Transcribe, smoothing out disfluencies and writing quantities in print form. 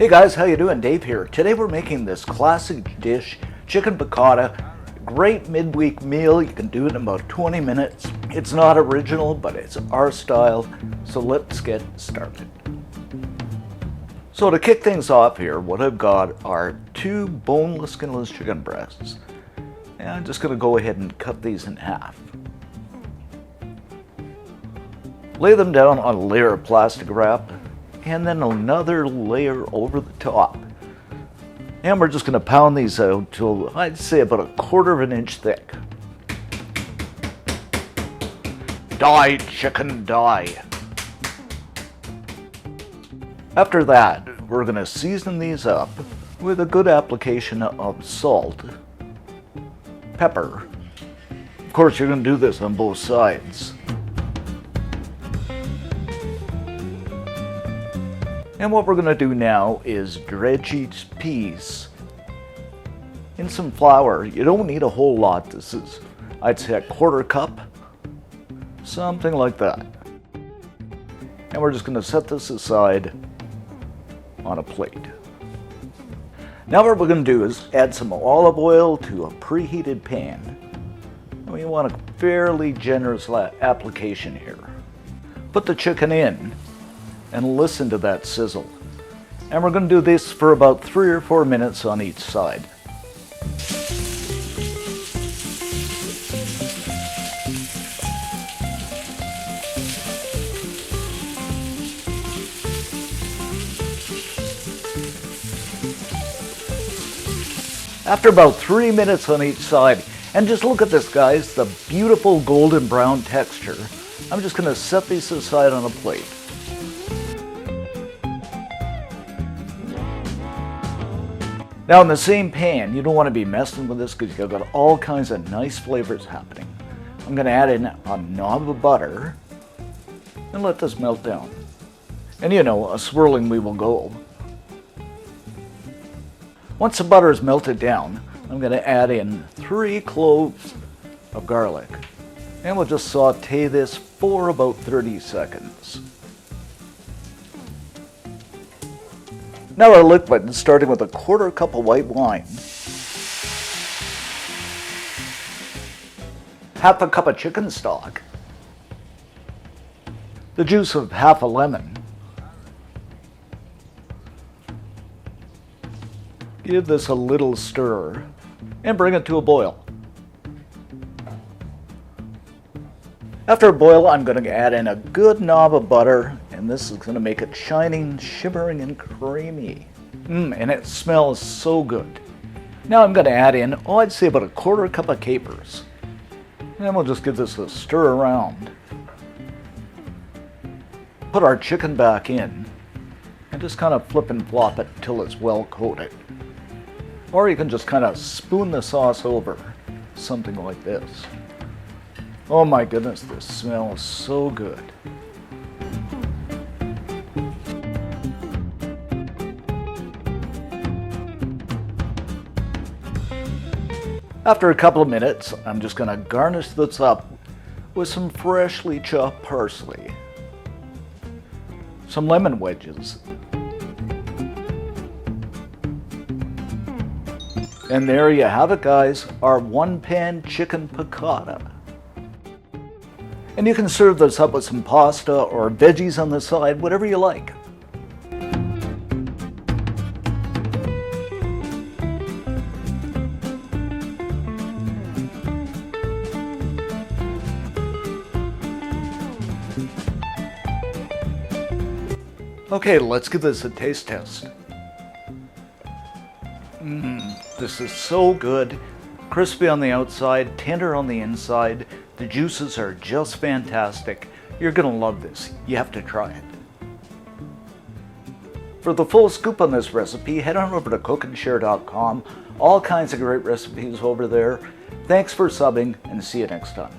Hey guys, how you doing? Dave here. Today we're making this classic dish, chicken piccata. Great midweek meal. You can do it in about 20 minutes. It's not original, but it's our style. So let's get started. So to kick things off here, what I've got are 2 boneless, skinless chicken breasts. And I'm just going to go ahead and cut these in half. Lay them down on a layer of plastic wrap, and then another layer over the top. And we're just going to pound these out till I'd say about 1/4 inch thick. Die, chicken, die. After that, we're going to season these up with a good application of salt, pepper. Of course, you're going to do this on both sides. And what we're going to do now is dredge each piece in some flour. You don't need a whole lot. This is, I'd say, 1/4 cup, something like that. And we're just going to set this aside on a plate. Now what we're going to do is add some olive oil to a preheated pan. And we want a fairly generous application here. Put the chicken in and listen to that sizzle. And we're going to do this for about 3 or 4 minutes on each side. After about 3 minutes on each side, and just look at this, guys, the beautiful golden brown texture. I'm just going to set these aside on a plate. Now in the same pan, you don't want to be messing with this because you've got all kinds of nice flavors happening. I'm going to add in a knob of butter and let this melt down. And you know, a swirling we will go. Once the butter is melted down, I'm going to add in 3 cloves of garlic. And we'll just saute this for about 30 seconds. Now our liquid, starting with 1/4 cup of white wine, 1/2 cup of chicken stock, the juice of 1/2 lemon. Give this a little stir and bring it to a boil. After a boil, I'm going to add in a good knob of butter, and this is going to make it shining, shimmering, and creamy. And it smells so good. Now I'm going to add in, I'd say about 1/4 cup of capers. And we'll just give this a stir around. Put our chicken back in, and just kind of flip and flop it until it's well coated. Or you can just kind of spoon the sauce over, something like this. Oh my goodness, this smells so good. After a couple of minutes, I'm just going to garnish this up with some freshly chopped parsley, some lemon wedges, and there you have it, guys, our 1-pan chicken piccata. And you can serve this up with some pasta or veggies on the side, whatever you like. Okay, let's give this a taste test. This is so good. Crispy on the outside, tender on the inside. The juices are just fantastic. You're going to love this. You have to try it. For the full scoop on this recipe, head on over to cookandshare.com. All kinds of great recipes over there. Thanks for subbing, and see you next time.